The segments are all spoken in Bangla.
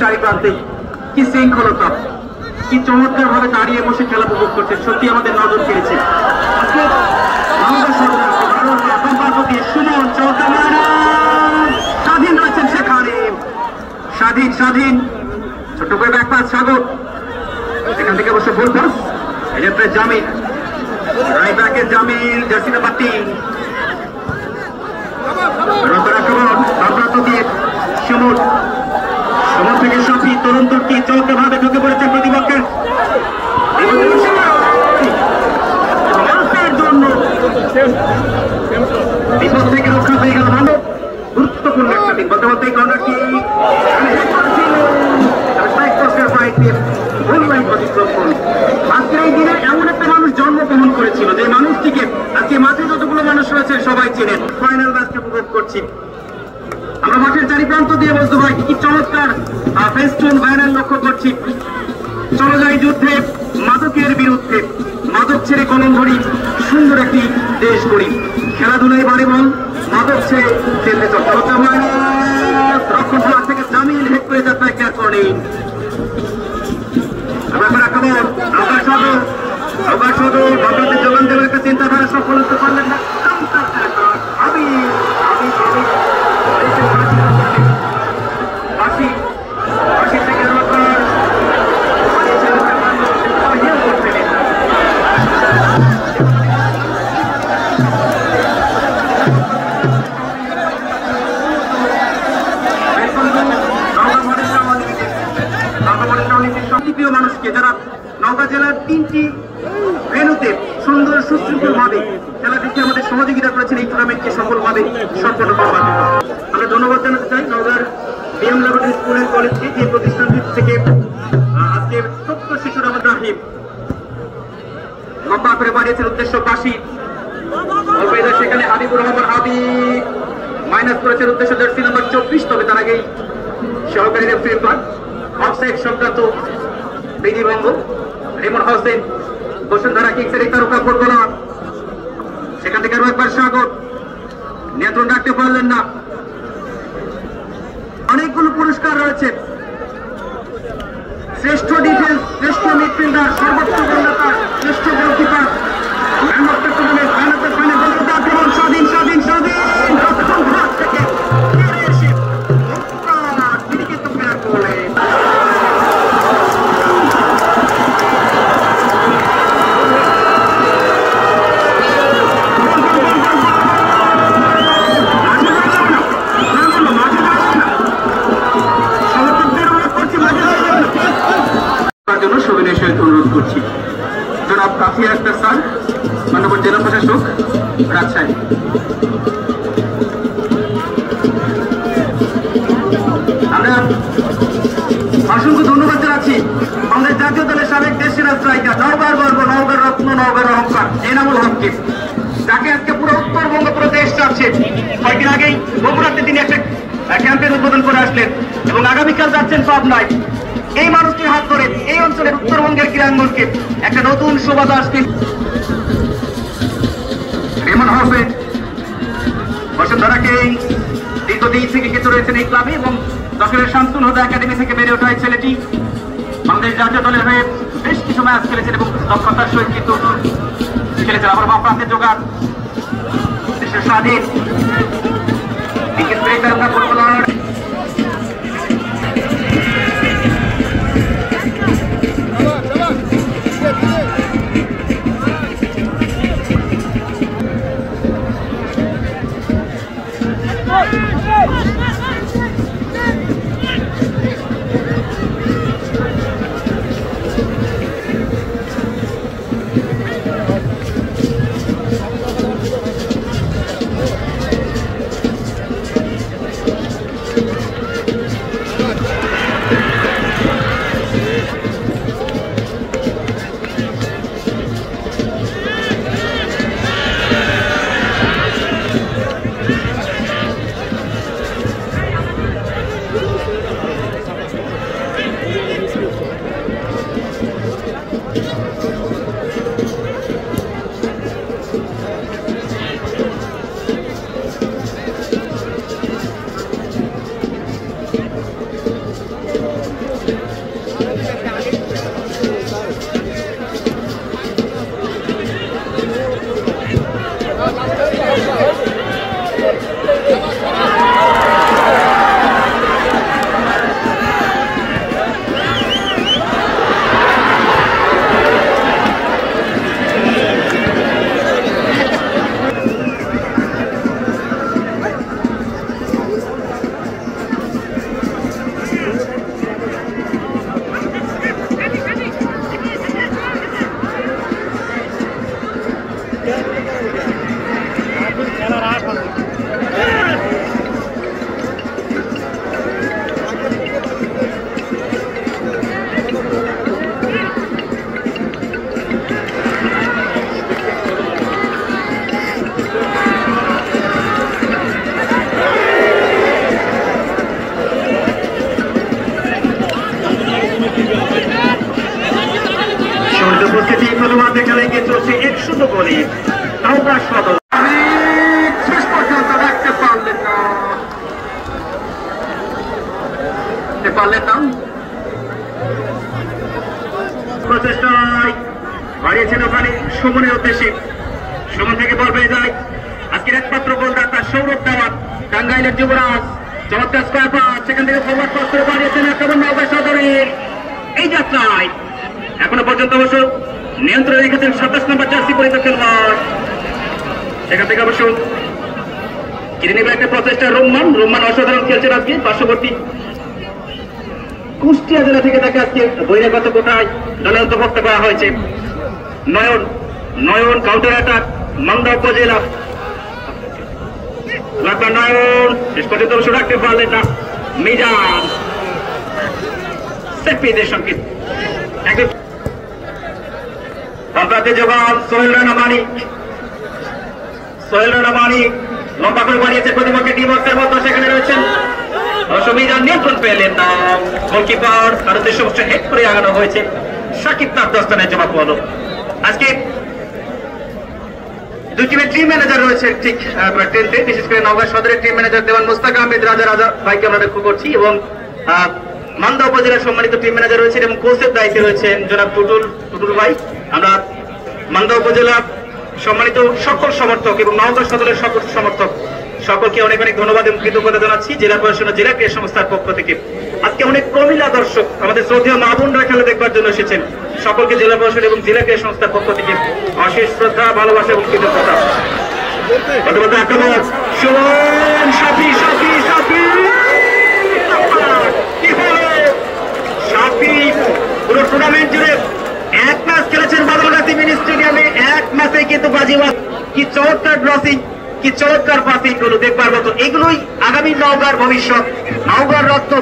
চারি প্রান্তে কি শৃঙ্খলতা, কি চমৎকার ভাবে দাঁড়িয়ে বসে খেলা উপভোগ করছে, সত্যি আমাদের নজর কেড়েছে। স্বাধীন রয়েছেন সেখানে, স্বাধীন স্বাধীন ছোট করে ব্যাকপাস স্বাগত, এখান থেকে অবশ্য ফুল পাস। এক্ষেত্রে জামিল, রাইট ব্যাকের জামিল, জার্সি নাম্বার 3 সুমন, সুমন থেকে শফি, তরুণ তুর্কি চলতে ভাবে ঢুকে পড়েছে প্রতিপক্ষের জন্য, বিপদ থেকে রক্ষা পেয়ে গেল। ভালো গুরুত্বপূর্ণ একটা দিন বলতে বলতে কর্নারটি আজকের এই দিনে এমন একটা মানুষ জন্মগ্রহণ করেছিল যে মানুষটিকে আজকে মাঠে যতগুলো মানুষ রয়েছে সবাই চেনেন। ফাইনাল ম্যাচকে উপভোগ করছি আমরা মাঠের চারি প্রান্ত দিয়ে, বলতে ভাই কি চমৎকার ফেস্টুন ফাইনাল লক্ষ্য করছি। চলো যাই যুদ্ধে মাদকের বিরুদ্ধে, মাদক ছেড়ে কলম ধরি, সুন্দর একটি দেশ গড়ি। খেলাধুলায় বাড়ি বল, মাদক ছেড়ে খেলতে চলতে রক্ষণ ভাগ থেকে জামিল হেড করে যাত্রায় কেয়ার করেন। যোগান দেওয়ার একটা চিন্তাধারা সফল হতে পারলেন না। আমি মানুষকে যারা নওগাঁ জেলার 3টি ভেন্যুতে সুন্দর সুশৃঙ্খল ভাবে খেলা দেখে আমাদের সহযোগিতা করেছেন এই টুর্নামেন্টকে সফলভাবে সম্পন্ন করবার জন্য। আমরা ধন্যবাদ জানাতে চাই নওগাঁর বিএম ল্যাবরেটরি স্কুল এন্ড কলেজকে, যে প্রতিষ্ঠানটি থেকে আজকে ছোট্ট শিশুর আমাদের রাহিম লম্বা করে বাড়িয়েছেন উদ্দেশ্যবাসী। সেখানে হাবিবুর রহমান হাবিব মাইনাস করেছেন উদ্দেশ্য জার্সি নাম্বার 24। তবে তার আগেই সহকারী রেফারি অফসাইড সংক্রান্ত বিধিভঙ্গ। রেমন হোসেন বসুন্ধরা কিংসের তারকা ফুটবলার, সেখান থেকে আরো একবার স্বাগত, নিয়ন্ত্রণ রাখতে পারলেন না। অনেকগুলো পুরস্কার রয়েছে, শ্রেষ্ঠ ডিফেন্স, শ্রেষ্ঠ মিডফিল্ডার, সর্বোচ্চ গোলদাতা, শ্রেষ্ঠ গোলকিপার, স্বাধীন স্বাধীন স্বাধীন অনুরোধ করছি জনাব কাফি আক্তার স্যার, মাননীয় জেলা প্রশাসক রাজশাহী। আমরা অসংখ্য ধন্যবাদ জানাচ্ছি আমাদের জাতীয় দলের সাবেক দেশ সেরা স্ট্রাইকার, নওগাঁর গর্ব, নওগাঁর রত্ন, নওগাঁর অহংকার এনামুল হককে, যাকে আজকে পুরো উত্তরবঙ্গ পুরো দেশ চাচ্ছে। কয়েকদিন আগেই বগুড়াতে তিনি একটা ক্যাম্পের উদ্বোধন করে আসলেন এবং আগামীকাল যাচ্ছেন পাবনায়। এই মানুষটির হাত ধরে এই অঞ্চলের উত্তরবঙ্গের ক্রীড়াঙ্গনকে একটা নতুন শোভা আসবে। রেমন হোসেন বসুন্ধরা কিংস দীর্ঘদিন থেকে কিন্তু রয়েছেন এই ক্লাবে এবং যশোরের শামসুল হুদা একাডেমি থেকে বেড়ে ওঠা এই ছেলেটি বাংলাদেশ জাতীয় দলের হয়ে বেশ কিছু ম্যাচ খেলেছেন এবং দক্ষতার সহিত কিন্তু খেলেছেন। আবার বাম প্রান্তের জোগাড়, দেশের স্বাধীন ফুটবলার হয়েছে 1-0 গোলে নওগাঁ সদর। শেষ পর্যন্ত রাখতে পারলেন না, প্রচেষ্টায় বাড়িয়েছেন ওখানে সুমনের উদ্দেশ্যে। সুমন থেকে বল পেয়ে যায় আজকের একমাত্র গোলদাতা সৌরভ দেওয়ান, টাঙ্গাইলের যুবরাজ। চমৎকার স্কোয়ার পাস, সেখান থেকে ফরওয়ার্ড পাস করে বাড়িয়েছেন আক্রমণ নওগাঁ সদরের। এই যাত্রায় এখনো পর্যন্ত অবশ্য নিয়ন্ত্রণে রেখেছেন 27 নম্বর জার্সি পরিহিত খেলোয়াড়। সেখান থেকে অবশ্য কিনে নেবে একটা প্রচেষ্টা রোমান অসাধারণ খেলছেন আজকে। পার্শ্ববর্তী কুষ্টিয়া জেলা থেকে তাকে আজকে বহিরাগত কোটায় দলে অন্তর্ভুক্ত করা হয়েছে। নয়ন কাউন্টার অ্যাটাক মান্দা উপজেলা। নয়ন শেষ পর্যন্ত অবশ্য রাখতে পারলেন না। মিজান সেফিদের সংকেত যোগান সোহেল রানা মানিক লম্বা করে বাড়িয়েছে প্রতিপক্ষের ডিবক্সের মতো। সেখানে রয়েছেন অসুবিধা, নিয়ন্ত্রণ পেলেন না গোলকিপার। তার উদ্দেশ্যে অবশ্য হেড করে আগানো হয়েছে। সাকিব তার 10 রানের জমা পড়ল। আজকে দুই টিমের টিম ম্যানেজার রয়েছে ঠিক টেন্টে, বিশেষ করে নওগাঁ সদরের টিম ম্যানেজার দেওয়ান মুস্তাক আহমেদ রাজা ভাইকে আমরা লক্ষ্য করছি, এবং মান্দা উপজেলার সম্মানিত টিম ম্যানেজার রয়েছেন এবং কোচের দায়িত্বে রয়েছেন জনাব টুটুল ভাই। আমরা মান্দা উপজেলা সম্মানিত সকল সমর্থক এবং নওগাঁ সদরের সকল সমর্থক সকলকে অনেক অনেক ধন্যবাদ এবং কৃতজ্ঞতা জানাচ্ছি জেলা প্রশাসন ও জেলা ক্রীড়া সংস্থার পক্ষ থেকে। আজকে অনেক প্রমিলা দর্শক আমাদের শ্রদ্ধেয় মা বোনরা খেলা দেখবার জন্য এসেছেন। সকলকে জেলা প্রশাসন এবং জেলা ক্রীড়া সংস্থার পক্ষ থেকে অশেষ শ্রদ্ধা, ভালোবাসা এবং কৃতজ্ঞতা। পুরো টুর্নামেন্ট জুড়ে এক ম্যাচ খেলেছেন বাদলগাছি মিনি স্টেডিয়ামে। এক ম্যাচে কিন্তু বাজিবাদ। কি চমৎকার ড্রসিং, কি চমৎকার পাসিং গুলো দেখবার মতো। এগুলোই আগামী নওগাঁর ভবিষ্যৎ, নওগাঁর রত্ন।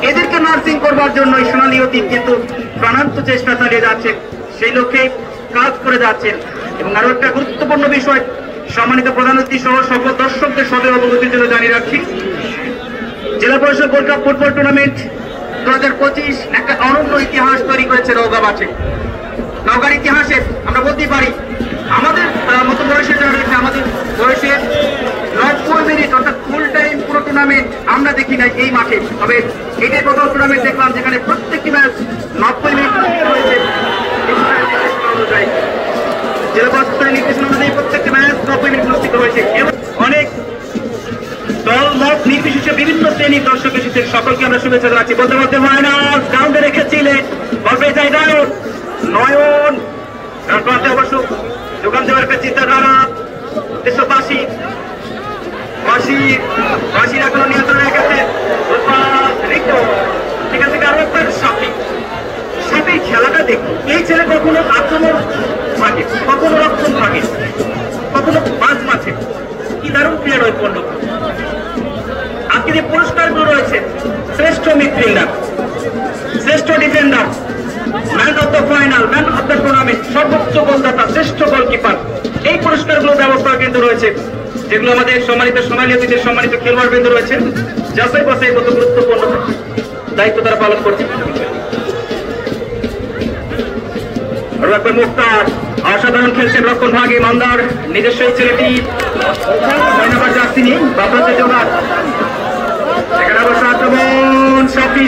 এদেরকে নার্সিং করবার জন্য সোনালী অতীত কিন্তু প্রাণান্ত চেষ্টা চালিয়ে যাচ্ছেন, সেই লক্ষ্যে কাজ করে যাচ্ছেন। এবং আরো একটা গুরুত্বপূর্ণ বিষয় সম্মানিত প্রধান অতিথি সহ সকল দর্শকদের সদয় অবগতির জন্য জানিয়ে রাখছি, জেলা পরিষদ গোল্ড কাপ ফুটবল টুর্নামেন্ট 2025 একটা অনন্য ইতিহাস তৈরি করেছে নওগাঁ মাঠে। নওগাঁর ইতিহাসে আমরা বলতেই পারি আমাদের মতো বয়সে যারা রয়েছে, আমাদের বয়সের 90 মিনিট অর্থাৎ ফুল টাইম পুরো টুর্নামেন্ট আমরা দেখি নাই এই মাঠে। তবে এটাই প্রথম টুর্নামেন্ট দেখলাম যেখানে প্রত্যেকটি ম্যাচ 90 মিনিট রয়েছে। জেলা প্রশাসনের নির্দেশনা অনুযায়ী প্রত্যেকটি ম্যাচ 90 মিনিট অনুষ্ঠিত হয়েছে এবং অনেক দল মত নির্বিশেষে বিভিন্ন শ্রেণীর দর্শক এসেছেন। সকলকে আমরা শুভেচ্ছা জানাচ্ছি। বলতে বলতে মাইনাস গ্রাউন্ডে রেখেছিলেন, বলবে চাই নয়ন তার প্রান্তে অবশ্য যোগান দেওয়ার একটা চিন্তাধারা দেশবাসী এখনো নিয়ন্ত্রণে রেখেছে। সেখান থেকে আরো একবার সাপের খেলাটা দেখুন। এই ছেলে কখনো আক্রমণ ভাগে, কখনো রক্ষণ ভাগে, কখনো মাঝ মাঠে। কি দারুণ প্লেয়ার নৈপুণ্য। আজকে যে পুরস্কারগুলো রয়েছে, শ্রেষ্ঠ মিডফিল্ডার, শ্রেষ্ঠ defender, man of the final, man of the tournament, সর্বোচ্চ গোলদাতা, শ্রেষ্ঠ গোলকিপার, এই পুরস্কারগুলোর ব্যবস্থা কিন্তু রয়েছে, যেগুলো আমাদের সম্মানিত সোনালী অতীতের সম্মানিত খেলোয়াড় বৃন্দ রয়েছেন যাচাই বাছাই কত গুরুত্বপূর্ণ দায়িত্ব তারা পালন করছে। মুক্তার অসাধারণ খেলছেন রক্ষণ ভাগে মান্দার নিজস্ব এই ছেলেটি 6 নম্বর জার্সি নিয়ে বাপরাতে জোগাড়। সেখানে অবশ্য আক্রমণ সাফি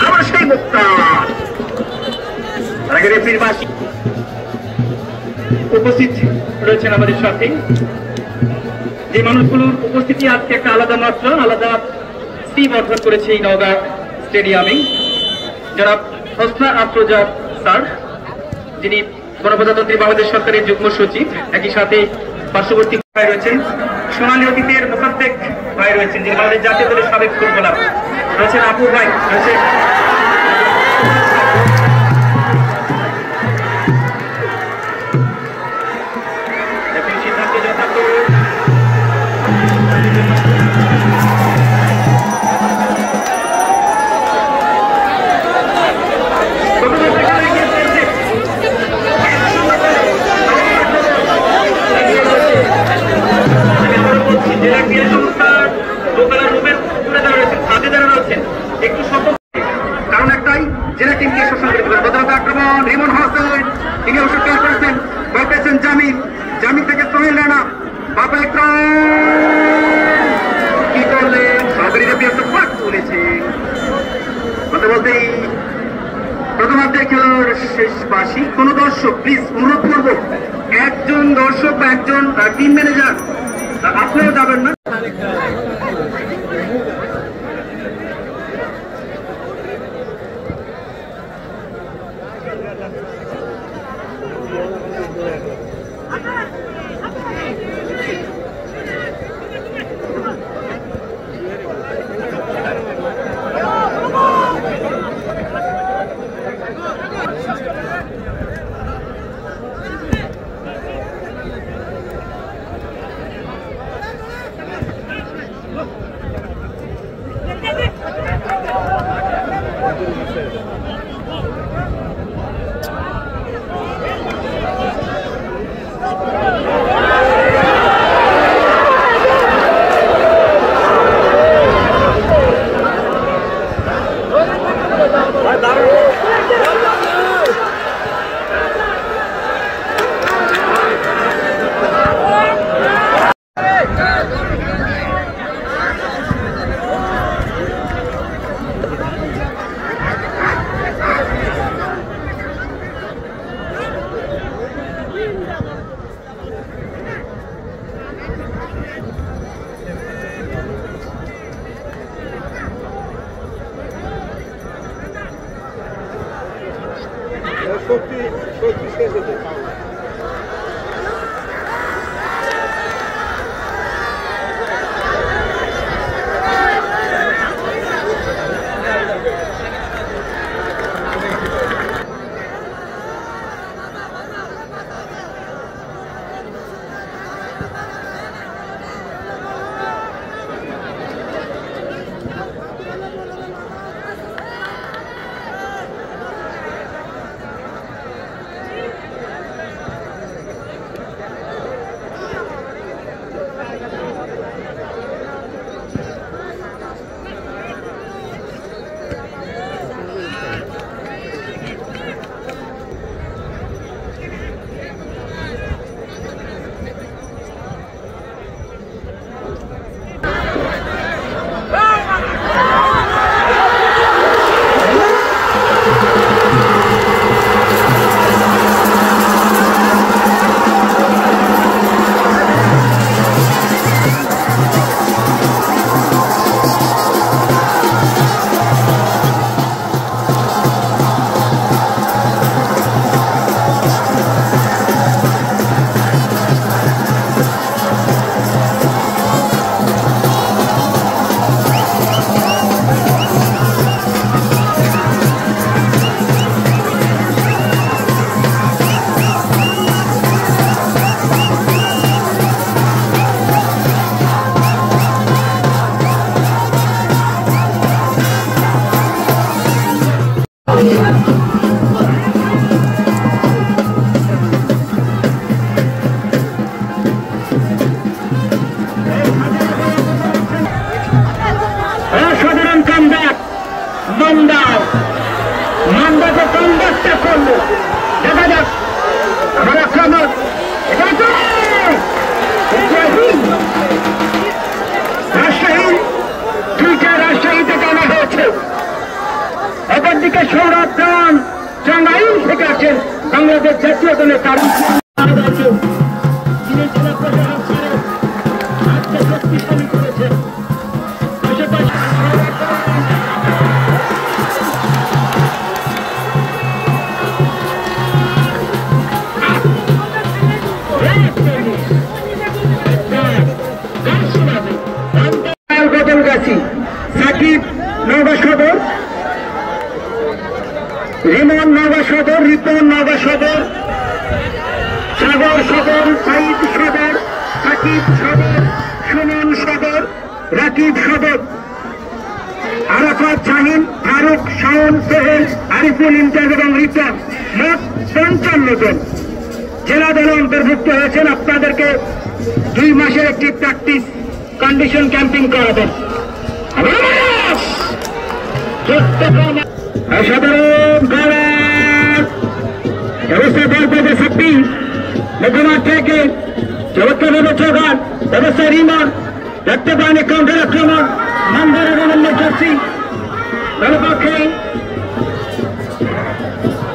আবার সেই মুক্তার উপস্থিত রয়েছেন আমাদের সাথে। যে মানুষগুলোর উপস্থিতি আজকে একটা আলাদা মাত্রা, আলাদা স্টিম অর্জন করেছে এই নওগাঁ স্টেডিয়ামে। যারা হোসনা আফরোজা স্যার, যিনি গণপ্রজাতন্ত্রী বাংলাদেশ সরকারের যুগ্ম সচিব, একই সাথে পার্শ্ববর্তী ভাই রয়েছেন সোনালী অতীতের মোকাদ্দেক ভাই রয়েছেন, যিনি বাংলাদেশ জাতীয় দলের সাবেক ফুটবলার রয়েছেন, আপু ভাই রয়েছে, যাচ্ছি। কোন দর্শক প্লিজ অনুরোধ করবো, একজন দর্শক বা একজন টিম ম্যানেজার আপনারা যাবেন না। বাংলাদেশ জাতীয় দলের তারিখ শক্তিশালী করেছে। সাকিব নওগাঁ সদর, রিমন নওগাঁ সদর, রিপন নওগাঁ সদর, সাগর সদর, সাইদ সদর, সাকিব সদর, সুমন সদর, রাকিব সদর, আরাফাত শাহিন, ফারুক, শাওন, সোহেল, আরিফুল ইমতাজ এবং রিপন, মোট 55 জন জেলা দলে অন্তর্ভুক্ত হয়েছেন। আপনাদেরকে 2 মাসের একটি প্র্যাকটিস কন্ডিশন ক্যাম্পিং করাবেন। সাধারণ ব্যবস্থা বলতে শক্তি মধ্যমাঠ থেকে চমৎকারভাবে চৌঘাট ব্যবস্থা রিমান দেখতে পান কাউন্টার আক্রমণ নাম্বার এবং অন্য জার্সি দলপক্ষে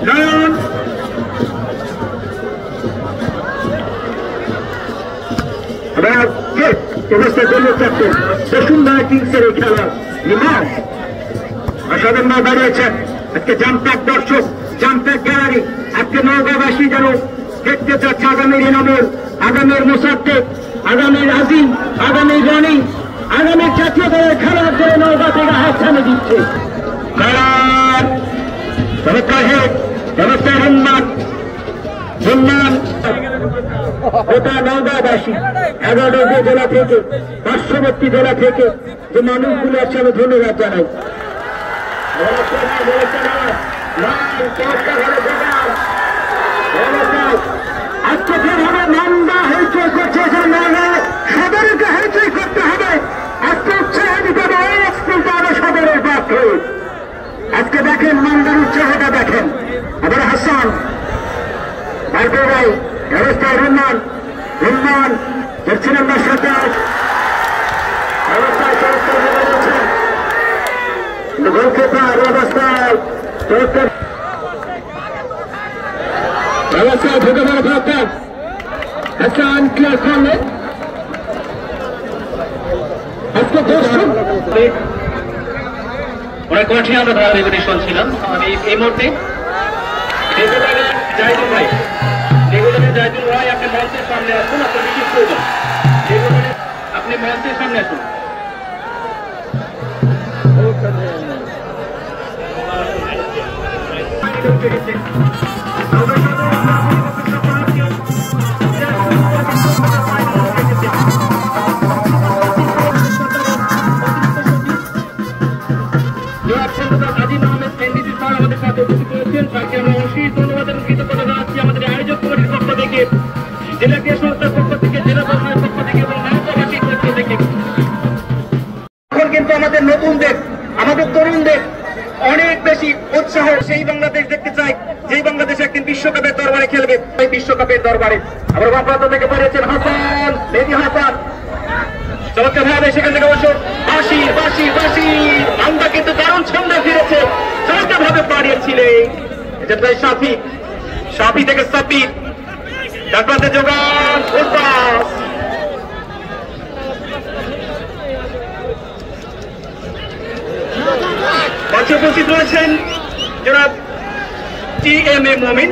নয়ন বসুন্ধরা কিংসের এই খেলা অসাধারণ দাঁড়িয়েছেন। আজকে জামপ্যাক দর্শক, জামপ্যাক গ্যালারি, আজকে নওগাঁবাসী যেন দেখতে চাচ্ছে আগামীর এনামুল, আগামীর মোসাদ্দেক, আগামীর আজিম, আগামীর রানী, আগামীর জাতীয় দলের খেলার জন্য নওগাঁ থেকে হাতছানি দিচ্ছে। খেলার গোটা নওগাঁবাসী 11টি জেলা থেকে, পার্শ্ববর্তী জেলা থেকে যে মানুষগুলো আছে আমি ধন্যবাদ জানাই। আজকে যেভাবে নান্দা হইচই করছে সদরকে হইচই করতে হবে। আজকে উৎসাহ দিতে হবে সদরের পক্ষে। আজকে দেখেন নান্দার উৎসাহটা দেখেন। আবার হাসান ভারতীয় ভাই ব্যবস্থায় রহমান রহমান দেখছেন আমরা সরকার গোলকিপার অবস্থায় ব্যবস্থায় ঢুকে পড়ে ভাবতেন হাসান ক্লিয়ার করলেন। আজকে অনেক কঠিন আমরা ধারাবাহিক শুনছিলাম। আমি এই মুহূর্তে জাহিদুল ভাই, জাহিদুল ভাই আপনি মঞ্চের সামনে আসুন, আপনার বিশেষ প্রয়োজন। আপনি মঞ্চের সামনে আসুন। আমাদের সাথে উপস্থিত হয়েছেন, তাকে আমরা অশেষ ধন্যবাদ এবং কৃতজ্ঞতা জানাচ্ছি। আমাদের আয়োজক কমিটির পক্ষ থেকে, জেলা ক্রীড়া সংস্থার পক্ষ থেকে, জেলা প্রশাসনের পক্ষ থেকে এবং নওগাঁবাসীর পক্ষ থেকে। এখন কিন্তু আমাদের নতুনদের, আমাদের তরুণদের অনেক বেশি উৎসাহ। সেই বাংলাদেশ দেখতে চাই যেই বাংলাদেশ একদিন বিশ্বকাপের দরবারে খেলবে। এই বিশ্বকাপের দরবারে আবার বাম প্রান্ত থেকে পাঠিয়েছেন হাসান, মেহেদী হাসান চমৎকার ভাবে সেখান থেকে অবশ্য বাঁশির বাঁশির বাঁশির আমরা কিন্তু দারুণ ছন্দে ফিরেছে, চমৎকার ভাবে পাঠিয়েছিলেন। এটা প্রায় সাফি, সাফি থেকে সাফি ডাক্তারতে যোগান মঞ্চে উপস্থিত রয়েছেন জনাব TMA মমিন,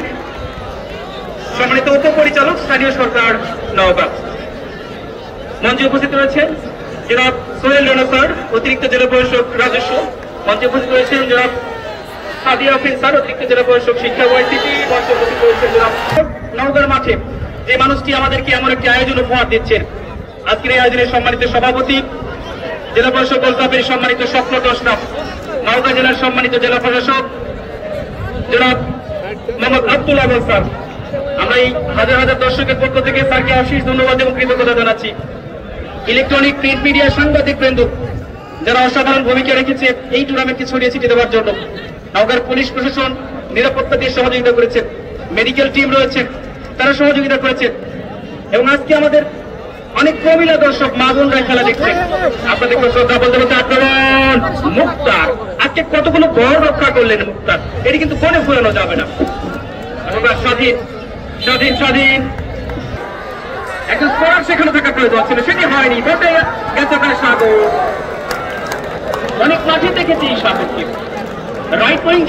সম্মানিত উপপরিচালক স্থানীয় সরকার নওগাঁ। মঞ্চে উপস্থিত রয়েছেন জনাব সোহেল রানা স্যার, অতিরিক্ত জেলা পরিষদ রাজস্ব। মঞ্চে উপস্থিত রয়েছেন জনাব সাদিয়া আফরিন স্যার, অতিরিক্ত জেলা পরিষদ শিক্ষা ওয়াইসিটি। মঞ্চে উপস্থিত রয়েছেন জনাব নওগাঁর মাঠে যে মানুষটি আমাদেরকে এমন একটি আয়োজন উপহার দিচ্ছেন। আজকের এই আয়োজনের সম্মানিত সভাপতি, জেলা পরিষদ গোলকাপের সম্মানিত স্বপ্ন দশনাম, নওগাঁ জেলার সম্মানিত জেলা প্রশাসক জনাব মোহাম্মদ আব্দুল আহমদ স্যার। আমরা এই হাজার হাজার দর্শকের পক্ষ থেকে স্যারকে অশেষ ধন্যবাদ এবং কৃতজ্ঞতা জানাচ্ছি। ইলেকট্রনিক প্রিন্ট মিডিয়া সাংবাদিক বৃন্দ যারা অসাধারণ ভূমিকা রেখেছে এই টুর্নামেন্টকে ছড়িয়ে ছিটিয়ে দেওয়ার জন্য। নওগাঁর পুলিশ প্রশাসন নিরাপত্তা দিয়ে সহযোগিতা করেছে, মেডিকেল টিম রয়েছে তারা সহযোগিতা করেছে এবং আজকে আমাদের অনেক প্রবীণ দর্শক মা বোনরা খেলা দেখছে। আপনাদের শ্রদ্ধা বলতে বলতে আক্রমণ মুক্তার, আজকে কতগুলো গড় রক্ষা করলেন মুক্তার, এটি কিন্তু কোণে ফুরানো যাবে না। আমরা স্বাধীন স্বাধীন স্বাধীন একজন স্কোরার সেখানে থাকা প্রয়োজন ছিল, সেটি হয়নি। বটে গেছে তার সাগর, অনেক মাঠে দেখেছি এই সাগরকে রাইট উইং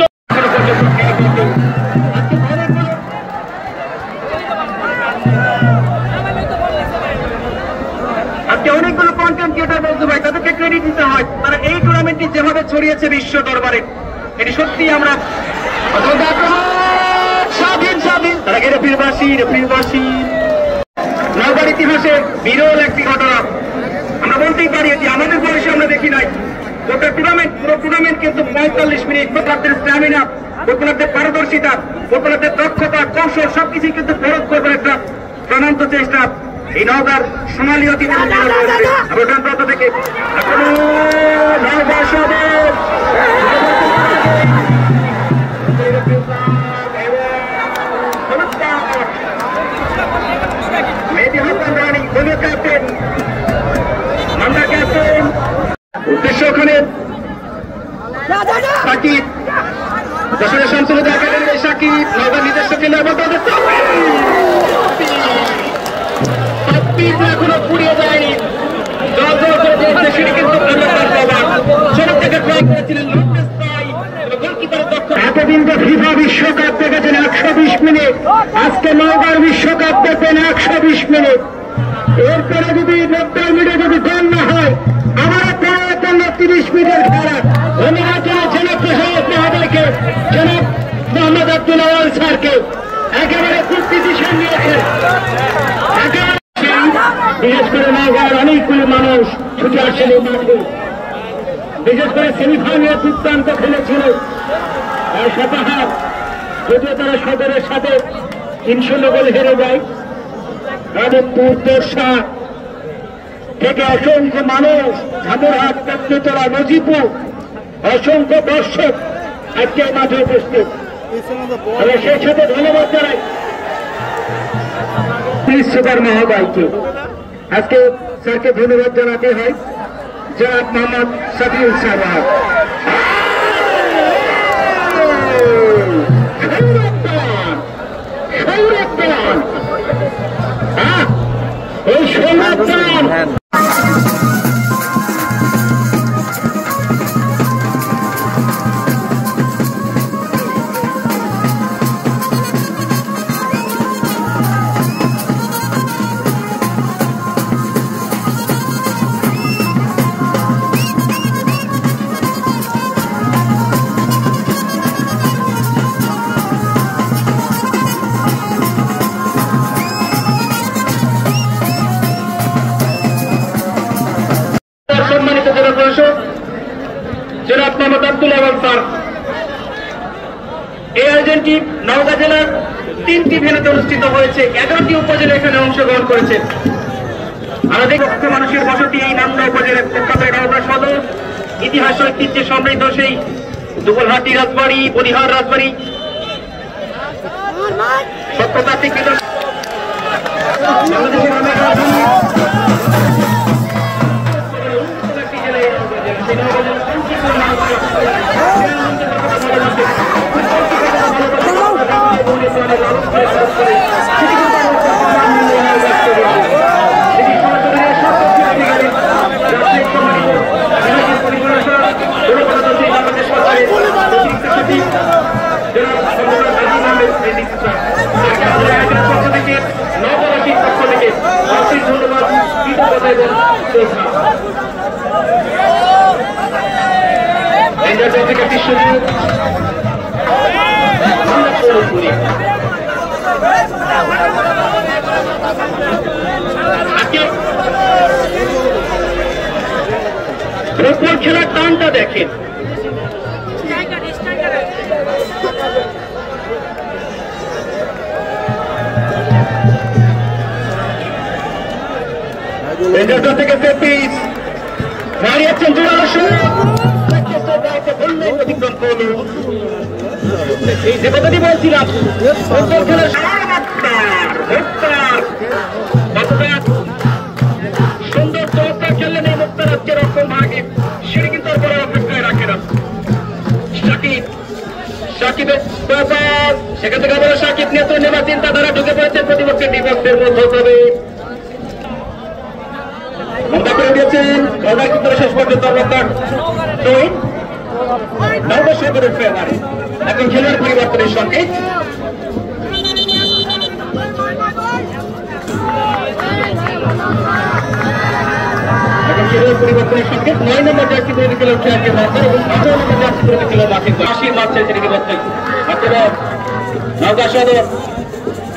আজকে অনেকগুলো কন্টেন্ট ক্রিয়েটর বলতে ভাই তাদেরকে ক্রেডিট দিতে হয়। তারা এই টুর্নামেন্টটি যেভাবে ছড়িয়েছে বিশ্ব দরবারে, এটি সত্যি আমরা স্বাধীন স্বাধীন তারা রেফিরবাসী রেফিরবাসী নওগাঁর ইতিহাসে বিরল একটি ঘটনা। আমরা বলতেই পারি যে আমাদের বয়সে আমরা দেখি নাই। গোটা টুর্নামেন্ট, পুরো টুর্নামেন্ট কিন্তু 45 মিনিট ফুটবলারদের স্ট্যামিনা, ফুটবলারদের পারদর্শিতা, ফুটবলারদের দক্ষতা, কৌশল সবকিছু কিন্তু প্রয়োগ করবার একটা প্রাণান্ত চেষ্টা এই নওগাঁর সোনালী অতীতের প্রান্ত থেকে নওগাঁ সদর মেহেদী হাসান রানী দলীয় ক্যাপ্টেন, মান্ডা ক্যাপ্টেন, উদ্দেশ্য ওখানে সাকিব, যশোরে শামসুল একাডেমির সাকিব, নওগাঁ নিজস্ব কেন্দ্র এখনো পুড়িয়ে এতদিন তো ফিফা বিশ্বকাপ দেখেছেন 120 মিনিট, আজকে নওগাঁর বিশ্বকাপ দেখবেন 120 মিনিট। এরপরে যদি 90 মিনিটে যদি গোল না হয় আবার 30 মিনিটের খেলা। ধন্যবাদ জনাব প্রসাদ মহোদয়কে, জনাব মোহাম্মদ আব্দুল আওয়াল স্যারকে, একেবারে খুব ডিসিশন নিয়েছেন। বিশেষ করে নওগাঁর অনেকগুলো মানুষ ছুটে আসেন এই মাঠে, বিশেষ করে সেমিফাইনালে দুর্দান্ত খেলেছিল শতহাত, যদিও তারা সদরের সাথে 3-0 গোলে হেরে যায়। রাজপুর তোরসা থেকে অসংখ্য মানুষ, ধামুরহাট, পত্নীতলা, নজিপুর, অসংখ্য দর্শক আজকে মাঠে উপস্থিত। সেই সাথে ধন্যবাদ জানাই পুলিশ সুপার মহোদয়কে। আজকে স্যারকে ধন্যবাদ জানাতে হয় জনাব মোহাম্মদ শফিউল সাহেব। এই সৌরভ জনাব মোহাম্মদ আব্দুল আওয়াল স্যার। এই আয়োজনটি নওগাঁ জেলার 3টি ভেন্যুতে অনুষ্ঠিত হয়েছে, 11টি উপজেলা এখানে অংশগ্রহণ করেছে। আমাদের মানুষের বসতি এই নামনা উপজেলার নওগাঁ সদর, ইতিহাস ঐতিহ্যে সমৃদ্ধ সেই দুবলহাটি রাজবাড়ি, বলিহার রাজবাড়ি, সত্যতাত্ত্বিক খেলার টানটা দেখেন। থেকে দাঁড়িয়েছেন অতিক্রম করল। এই যে কথাটি বলছিলাম, খেলার সুন্দর চমৎকার খেললেন এই মুক্তার আজকে রক্ষণ ভাগে, সেটি কিন্তু আর বড় অপেক্ষায় রাখে না। সাকিবের সেখান থেকে আবার সাকিব নেতৃত্ব নেওয়ার চিন্তাধারা ঢুকে পড়েছেন প্রতিপক্ষের বিপক্ষের মধ্য করে মমতা করে দিয়েছেন। শেষ পর্যন্ত নওগাঁ সদরের ফেভারে। এখন খেলোয়াড় পরিবর্তনের সঙ্গে পরিবর্তনের সঙ্গে 9 নম্বর জার্সি পরে খেলো খেলাকে মাথার এবং 18 নম্বর জার্সি পরে খেলো মাঠে 80 মারছে সেটিকে বলতে নওগাঁ সদর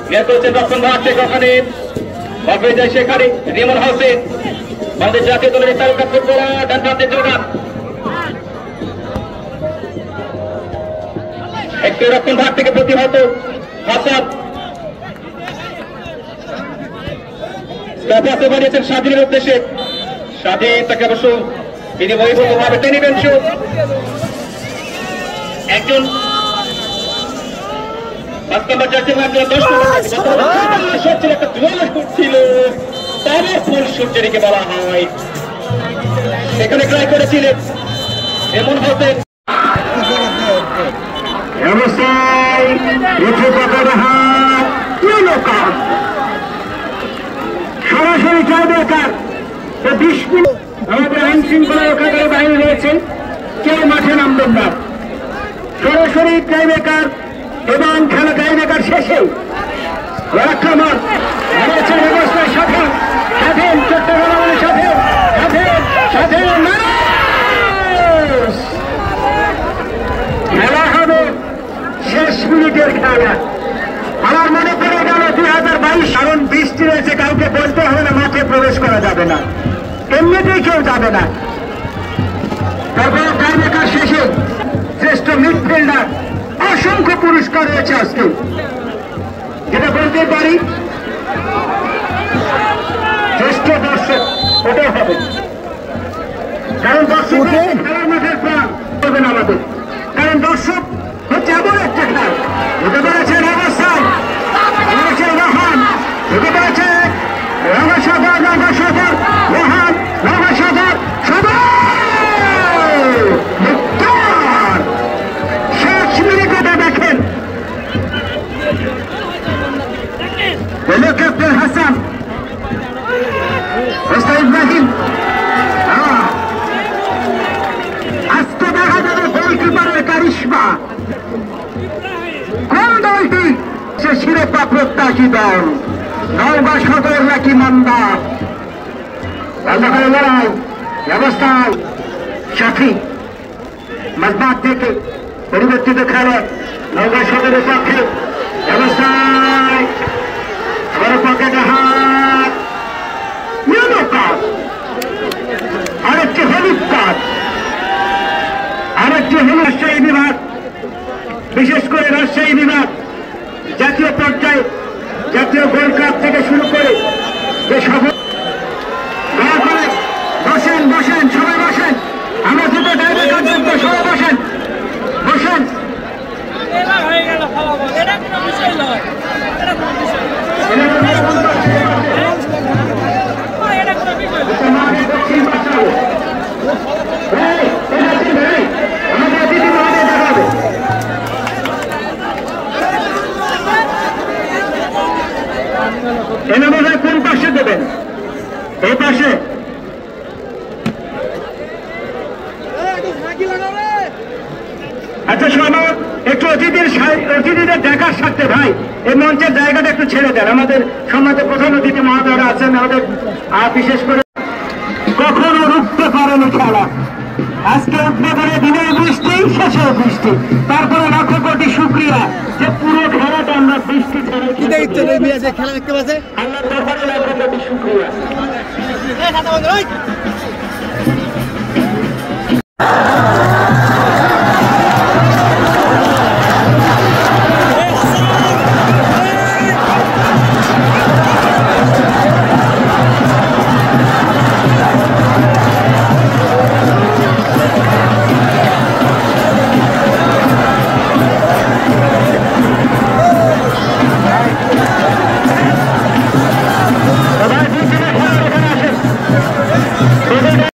বের করেছেন রক্ষণ ভাগ ওখানে বাপে যায় সেখানে রিমন হাউসে আমাদের জাতীয় দলের তারকা ফুটবলার ডান প্রান্তে যোগান একটু রক্ষণ ভাগ থেকে প্রতিহত হাসান পাশে বাড়িয়েছেন স্বাধীনের উদ্দেশ্যে। স্বাধীন তাকে অবশ্য তিনি বৈভবভাবে টেনে নেবেন। একজন 5 নম্বর জার্সি একজন 10 নম্বর একটা দুয়ালা করছিল তাদের ফুল সূর্যটিকে বলা হয়। সেখানে ট্রাই করেছিলেন এমন হতে সরাসরি চাই দরকার। 20 মিনিট আমাদের আইন শৃঙ্খলা রক্ষাকারী বাহিনী রয়েছে, কেউ মাঠে নামবেন না। সরাসরি টাইব্রেকার এবং খেলা টাইব্রেকার শেষে আক্রমণ ব্যবস্থার সাথে চট্টগ্রামের সাথে খেলা হবে শেষ মিনিটের খেলা। আমার মনে পড়ে গেল 2022, কারণ বৃষ্টি রয়েছে, কাউকে বলতে হবে না মাঠে প্রবেশ করা যাবে না, এমনিতেই কেউ যাবে না। তারপরে টাইব্রেকার শেষে শ্রেষ্ঠ মিডফিল্ডার অসংখ্য পুরস্কার রয়েছে আজকে, যেটা বলতে পারি শ্রেষ্ঠ দর্শক ওটাই হবে, কারণ দর্শক খেলার মাঠের প্রাণ করবেন আমাদের, কারণ দর্শক হচ্ছে এমন একটা খেলা। হতে পেরেছে রাগাসাই, হয়েছে রোহান, হতে পেরেছে রাগাসাগর রোহান রাগাসাগর শেষ মিনিটে দেখেন ক্যাপ্টেন হাসান ইব্রাহিম। আজকে দেখা যাবে গোলকিপারের কারিশমা। কোন দলটি সে শিরোপা প্রত্যাশী দল? নওগাঁ সদর নাকি মান্দা? লড়াই ব্যবস্থায় সাথী মজবাত থেকে পরিবর্তিত খেলে নওগাঁ সদরের পক্ষে ব্যবস্থায় বড় পকেটে হাত, আরেকটি হলুদ কার্ড, আরেকটি হল রাজশাহী বিভাগ, বিশেষ করে রাজশাহী বিভাগ জাতীয় পর্যায়ে জাতীয় গোল্ড কাপ থেকে শুরু করে যে সব দয়া করে বসেন বসেন সবাই বসেন, আমরা দুটো ড্রাইভার কার্যক্রম সবাই বসেন বসেন। এনে বোধ হয় কোন পাশে দেবেন? এই পাশে। আচ্ছা শোনো, একটু অতিথিদের দেখার সাথে ভাই এই মঞ্চের জায়গাটা একটু ছেড়ে দেন। আমাদের সম্মানিত প্রধান অতিথি মহোদয়রা আছেন, আমাদের বিশেষ করে কখনো রুখতে পারেনি খেলা। আজকে উদ্বোধনে দিনের বৃষ্টি, শেষে বৃষ্টি, তারপরে লক্ষ কোটি শুক্রিয়া যে পুরো খেলাটা আমরা বৃষ্টি ছাড়া খেলা দেখতে পাচ্ছে। আল্লাহর দরবারে লক্ষ কোটি শুক্রিয়া।